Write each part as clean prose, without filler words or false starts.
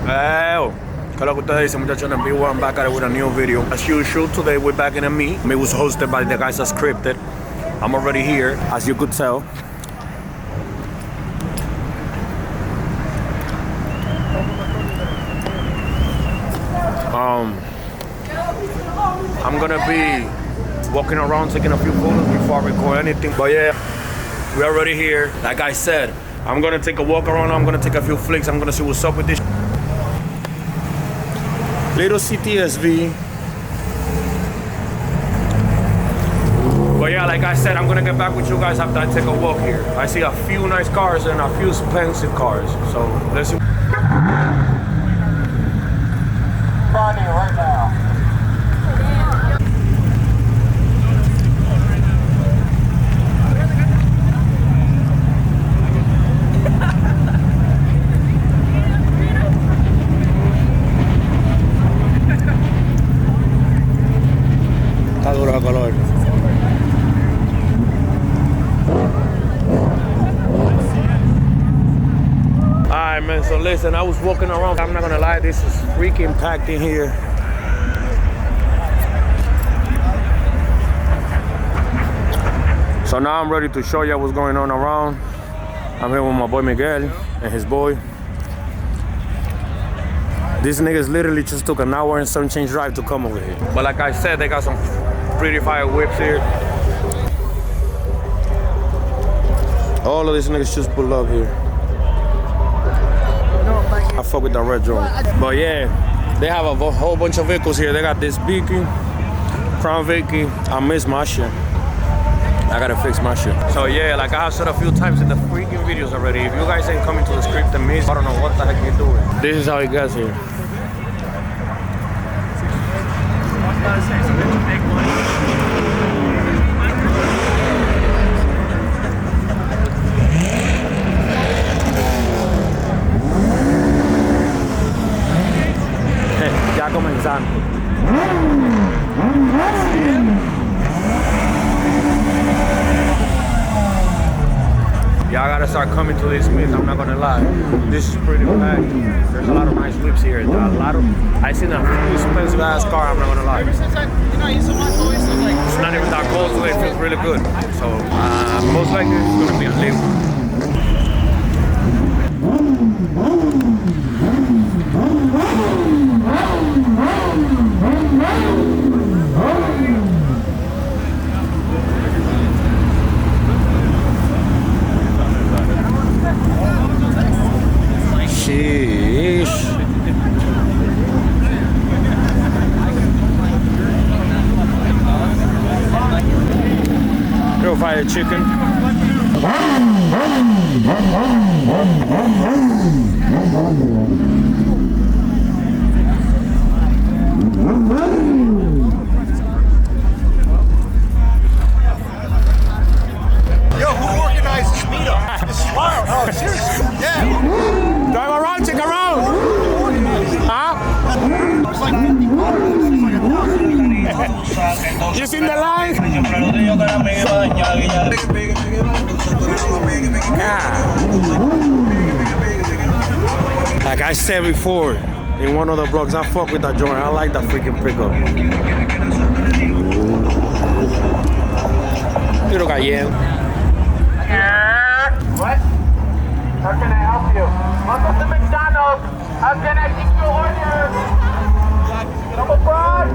¿Qué es lo que ustedes dicen, muchachos? En vivo, I'm back at it with a new video. As usual, today we're back in a me. Me was hosted by the guys that scripted. I'm already here, as you could tell. I'm gonna be walking around taking a few photos before I record anything. But yeah, we're already here. Like I said, I'm gonna take a walk around. I'm gonna take a few flicks. I'm gonna see what's up with this. Little CTSV. But yeah, like I said, I'm gonna get back with you guys after I take a walk here. I see a few nice cars and a few expensive cars. So let's see. Friday right now. Está duro el color. Alright man, so listen, I was walking around. I'm not gonna lie, this is freaking packed in here. So now I'm ready to show you what's going on around. I'm here with my boy Miguel and his boy. These niggas literally just took an hour and some change drive to come over here. But like I said, they got some pretty fire whips here. All of these niggas just pull up here. I fuck with the red drone. But yeah, they have a whole bunch of vehicles here. They got this Vicky, Crown Vicky. I miss my shit. I gotta fix my shit. So yeah, like I have said a few times in the freaking videos already, if you guys ain't coming to the script and miss, I don't know what the heck you're doing. This is how it gets here. Ya comenzando. Y'all gotta start coming to this meet, I'm not gonna lie. This is pretty packed. There's a lot of nice whips here. I seen a few expensive ass car, I'm not gonna lie. It's not even that cold today, it feels really good. So most likely it's gonna be a lift. Sheesh. Go fire chicken. Yo, who organized this meetup? This is wild. Oh, seriously? Yeah. Drive around, check around. Huh? It's like 50 cars. It's like 1,000. You seen the line? Like I said before, in one of the vlogs, I fuck with that joint. I like that freaking pickup. Little gallego. What? How can I help you? Welcome to McDonald's. How can I get your order? Number five.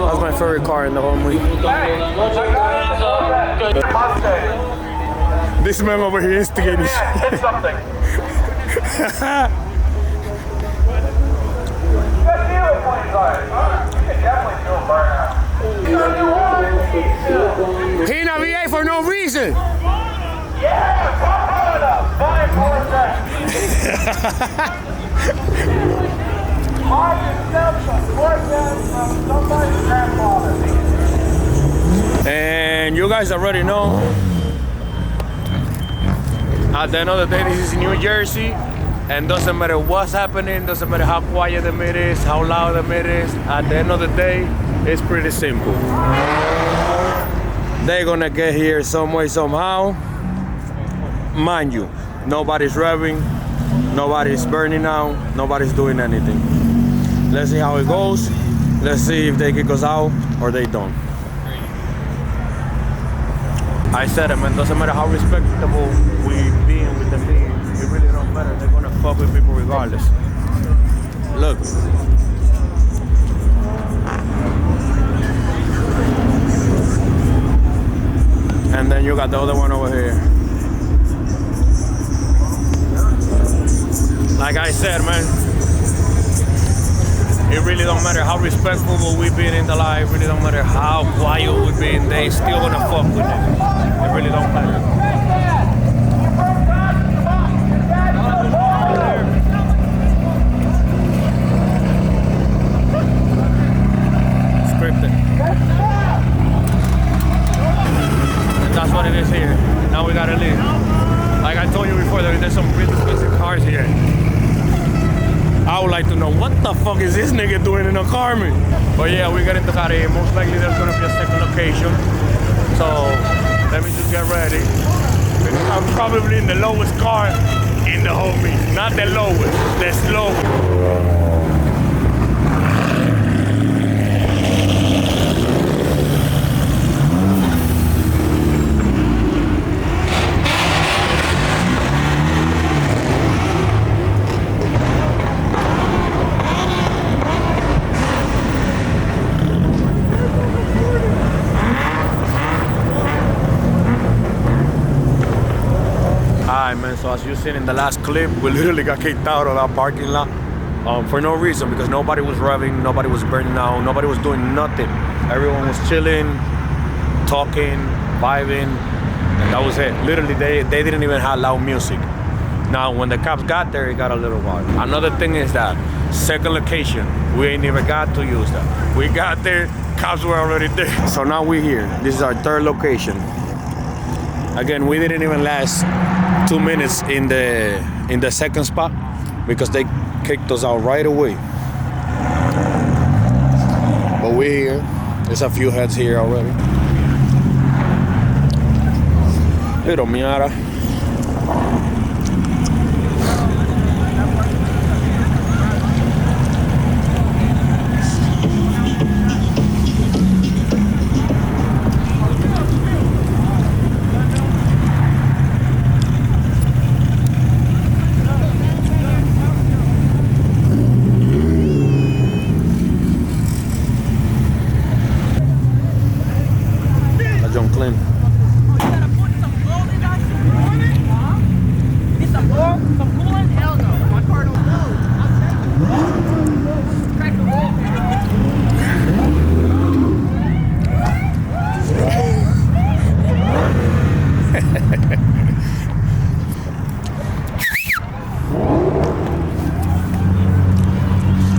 That's my favorite car in the whole movie. This man over here instigating. Yeah, hit something. He in a VA for no reason. Yeah, And you guys already know, at the end of the day, this is New Jersey, and doesn't matter what's happening, doesn't matter how quiet the meet is, how loud the meet is, at the end of the day, it's pretty simple. they're gonna get here some way, somehow. Mind you, nobody's revving, nobody's burning out, nobody's doing anything. Let's see how it goes. Let's see if they kick us out or they don't. I said it, man, doesn't matter how respectable we being with the team, it really don't matter. They're gonna fuck with people regardless. Look. And then you got the other one over here. Like I said, man, it really don't matter how respectful we've been in the life, really don't matter how quiet we've been, they still gonna fuck with it. It really don't matter. Scripted. And that's what it is here. Now we gotta leave. Like I told you before, there's some pretty expensive cars here. I would like to know what the fuck is this nigga doing in a car, man? But yeah, we're getting to Cari. Most likely there's gonna be a second location. So let me just get ready. I'm probably in the lowest car in the whole meet. Not the lowest, the slowest. Man, so as you seen in the last clip, we literally got kicked out of that parking lot for no reason, because nobody was revving, nobody was burning out, nobody was doing nothing. Everyone was chilling, talking, vibing, and that was it. Literally, they didn't even have loud music. Now, when the cops got there, it got a little wild. Another thing is that second location, we ain't even got to use that. We got there, cops were already there. So now we're here. This is our third location. Again, we didn't even last 2 minutes in the second spot because they kicked us out right away. But we're here. There's a few heads here already. Little Miara.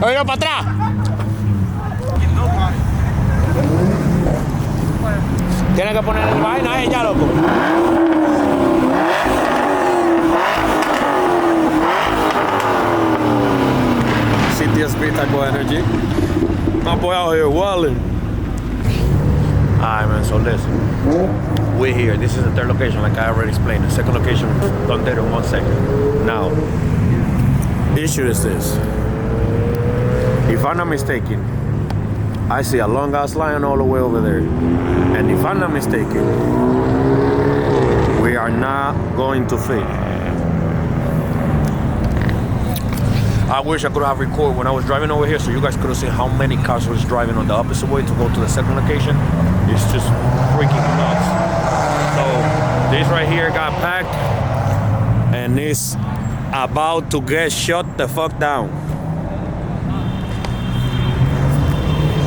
Oiga, para atrás. Tiene que poner el vaina a ella, loco. CTSB type of energy. My boy out here wilding. Alright, man, so listen. We're here. This is the third location, like I already explained. The second location, done there in 1 second. Now, the issue is this. If I'm not mistaken, I see a long ass line all the way over there. And if I'm not mistaken, we are not going to fit. I wish I could have recorded when I was driving over here so you guys could have seen how many cars was driving on the opposite way to go to the second location. It's just freaking nuts. So this right here got packed and it's about to get shut the fuck down.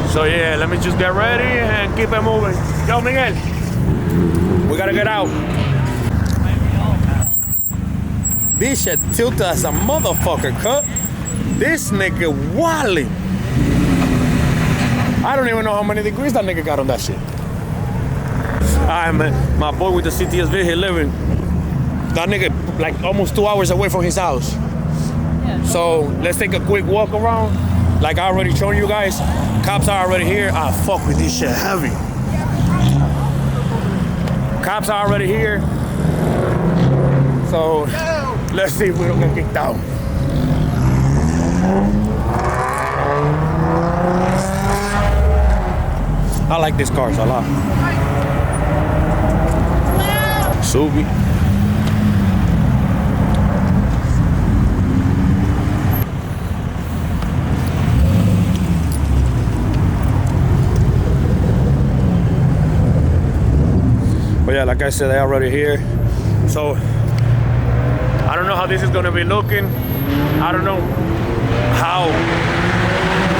So yeah, let me just get ready and keep it moving. Yo, Miguel, we gotta get out. This shit tilted as a motherfucker, cut. This nigga wildin'. I don't even know how many degrees that nigga got on that shit. Alright, man, my boy with the CTSV here living. That nigga like almost 2 hours away from his house. So let's take a quick walk around. Like I already shown you guys, cops are already here. Ah, fuck with this shit heavy. Cops are already here. So let's see if we don't get kicked out. I like these cars a lot. Subi. But yeah, like I said, they're already here. So I don't know how this is gonna be looking. I don't know how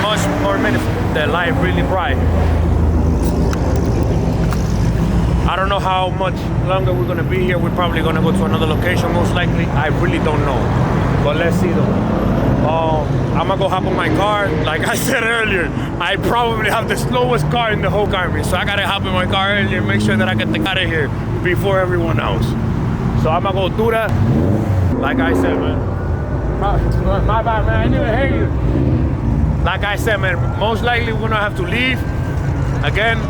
much more minutes the light really bright. I don't know how much longer we're gonna be here. We're probably gonna go to another location most likely. I really don't know. But let's see though. I'm gonna go hop on my car. Like I said earlier, I probably have the slowest car in the whole country. So I gotta hop in my car earlier, make sure that I get the out of here before everyone else. So I'm gonna go do that. Like I said, man. My bad, man. I didn't hear you. Like I said, man, most likely we're gonna have to leave. Again,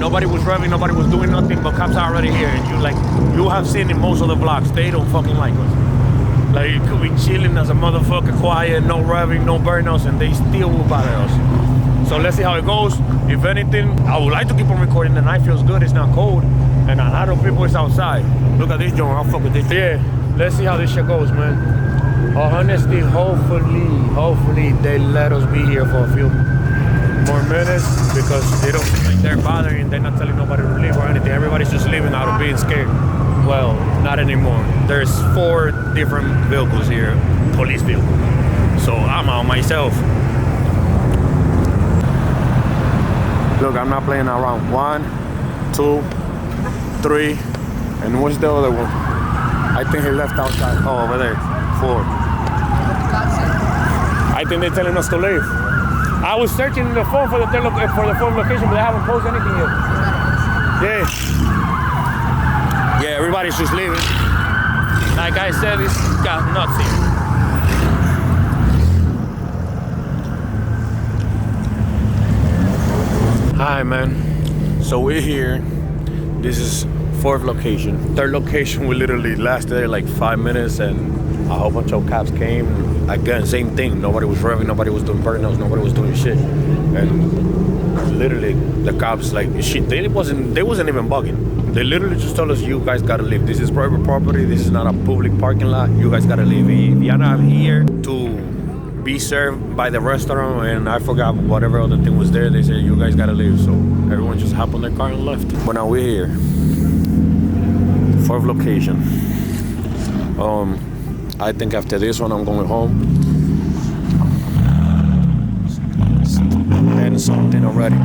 nobody was revving, nobody was doing nothing, but cops are already here. And you have seen in most of the vlogs, they don't fucking like us. Like, you could be chilling as a motherfucker, quiet, no revving, no burnouts, and they still will bother us. So let's see how it goes. If anything, I would like to keep on recording. The night feels good, it's not cold, and a lot of people is outside. Look at this joint, I'll fuck with this. Yeah, let's see how this shit goes, man. Honestly, hopefully they let us be here for a few more minutes, because they don't seem like they're bothering, they're not telling nobody to leave or anything. Everybody's just leaving out of being scared. Well, not anymore. There's 4 different vehicles here, police vehicles. So I'm out myself. Look, I'm not playing around. 1, 2, 3, and what's the other one? I think he left outside. Oh, over there, 4. I think they're telling us to leave. I was searching the phone for the 4th location, but they haven't posted anything yet. Yeah. Yeah, everybody's just leaving. Like I said, it's got nuts here. Hi, man. So we're here. This is 4th location. 3rd location, we literally lasted there like 5 minutes, and a whole bunch of cops came. Again, same thing. Nobody was revving, nobody was doing burnouts, nobody was doing shit. And literally, the cops, like, shit, they wasn't even bugging. They literally just told us, you guys gotta leave. This is private property. This is not a public parking lot. You guys gotta leave. If you're not here to be served by the restaurant, and I forgot whatever other thing was there, they said, you guys gotta leave. So everyone just hopped on their car and left. But now we're here. 4th location. I think after this one, I'm going home. And something already.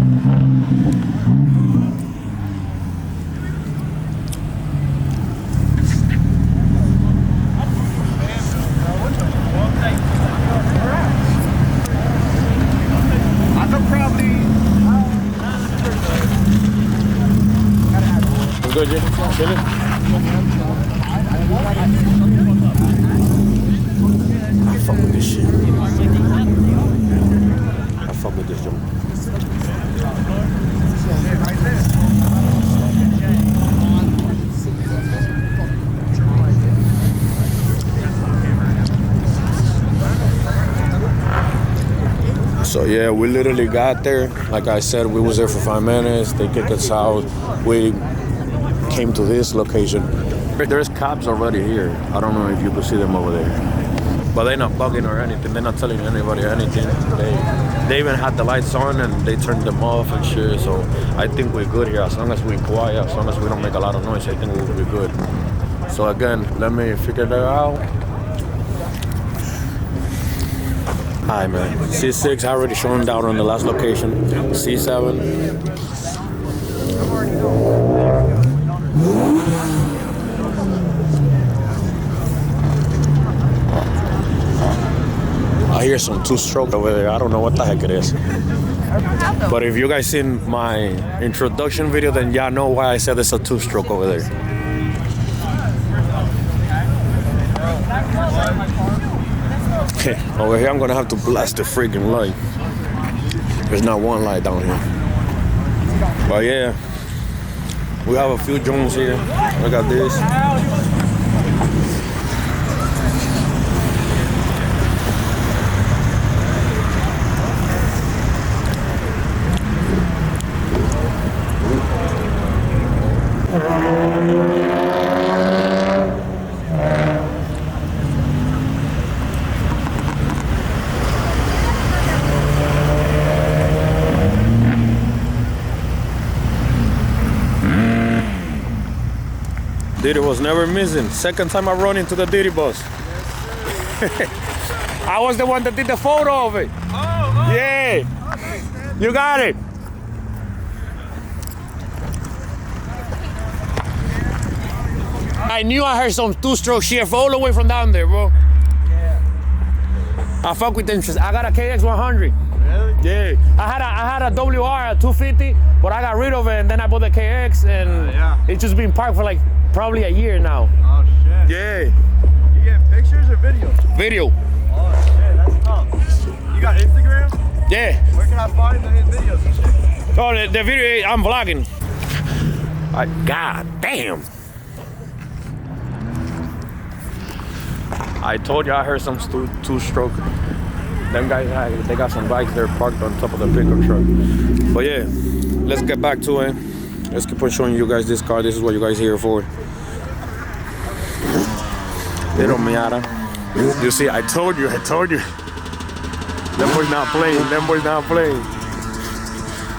Good, yeah? Chilling? I fuck with this shit. I fuck with this joint. So yeah, we literally got there. Like I said, we was there for 5 minutes. They kicked us out. We came to this location. There's cops already here. I don't know if you could see them over there. But they're not bugging or anything. They're not telling anybody anything. They even had the lights on and they turned them off and shit. So I think we're good here. As long as we're quiet, as long as we don't make a lot of noise, I think we'll be good. So again, let me figure that out. Hi, man. C6 I already shown down on the last location. C7. I hear some 2-stroke over there. I don't know what the heck it is. But if you guys seen my introduction video, then y'all know why I said there's a 2-stroke over there. Okay, over here I'm gonna have to blast the freaking light. There's not one light down here. But yeah, We have a few joints here. Look at this. Diddy was never missing. Second time I run into the Diddy bus. I was the one that did the photo of it. Oh, Yeah. You got it. I knew I heard some two-stroke shit all the way from down there, bro. yeah. I fuck with them. I got a KX 100. Really? Yeah. I had a WR at 250, but I got rid of it and then I bought the KX and yeah. it's just been parked for like probably a year now. Oh, shit. Yeah. You get pictures or videos? Video. Oh, shit, that's tough. You got Instagram? Yeah. Where can I find his videos and shit? Oh, the video, I'm vlogging. God damn. I told you I heard some two-stroke. Them guys, they got some bikes there parked on top of the pickup truck. But yeah, let's get back to it. Let's keep on showing you guys this car. This is what you guys here for. Little Miata. You see, I told you. Them boys not playing.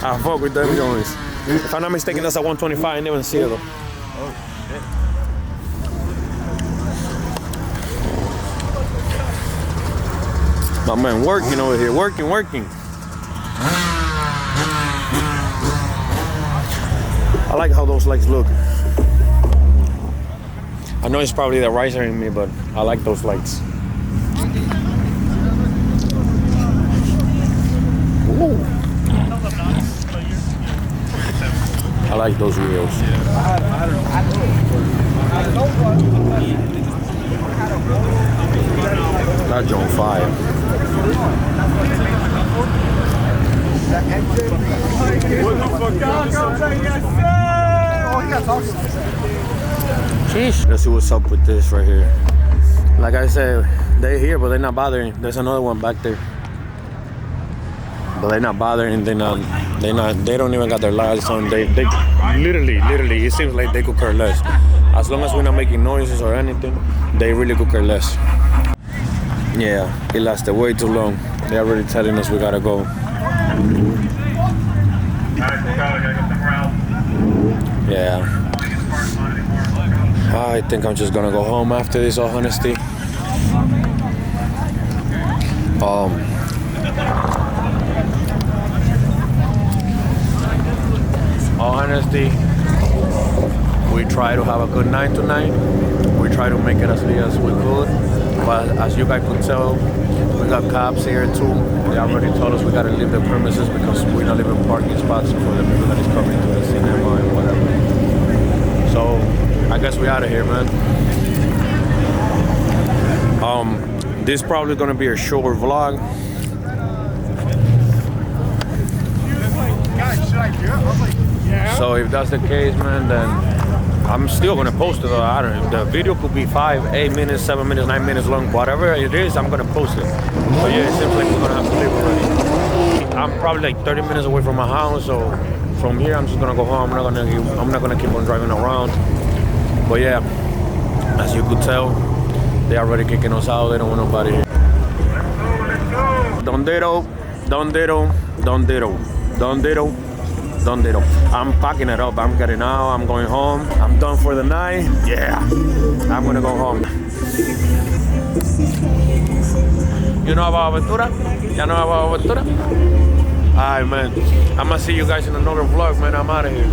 I fuck with them joints. If I'm not mistaken, that's a 125. I never see it though. My man working over here, working. I like how those lights look. I know it's probably the riser in me, but I like those lights. Ooh. I like those wheels. That's on fire. Sheesh. Let's see what's up with this right here. Like I said, they're here, but they're not bothering. There's another one back there, but they're not bothering. They don't even got their lights on. They literally, it seems like they could care less. As long as we're not making noises or anything, they really could care less. Yeah, it lasted way too long. They're already telling us we gotta go. Yeah. I think I'm just gonna go home after this, all honesty. All honesty, we try to have a good night tonight. We try to make it as late as we could. But as you guys could tell, we got cops here too. They already told us we gotta leave the premises because we're not leaving parking spots for the people that is coming to the cinema and whatever. So I guess we out of here, man. This is probably gonna be a short vlog. So if that's the case, man, then I'm still gonna post it. I don't know. The video could be 5, 8 minutes, 7 minutes, 9 minutes long. Whatever it is, I'm gonna post it. But yeah, it seems like we're gonna have to leave already. I'm probably like 30 minutes away from my house, so from here I'm just gonna go home. I'm not gonna keep on driving around. But yeah, as you could tell, they already kicking us out. They don't want nobody here. Dondero. I'm packing it up. I'm getting out. I'm going home. I'm done for the night. Yeah, I'm gonna go home. You know about Aventura? You know about Aventura? Alright, man. I'm gonna see you guys in another vlog, man. I'm out of here.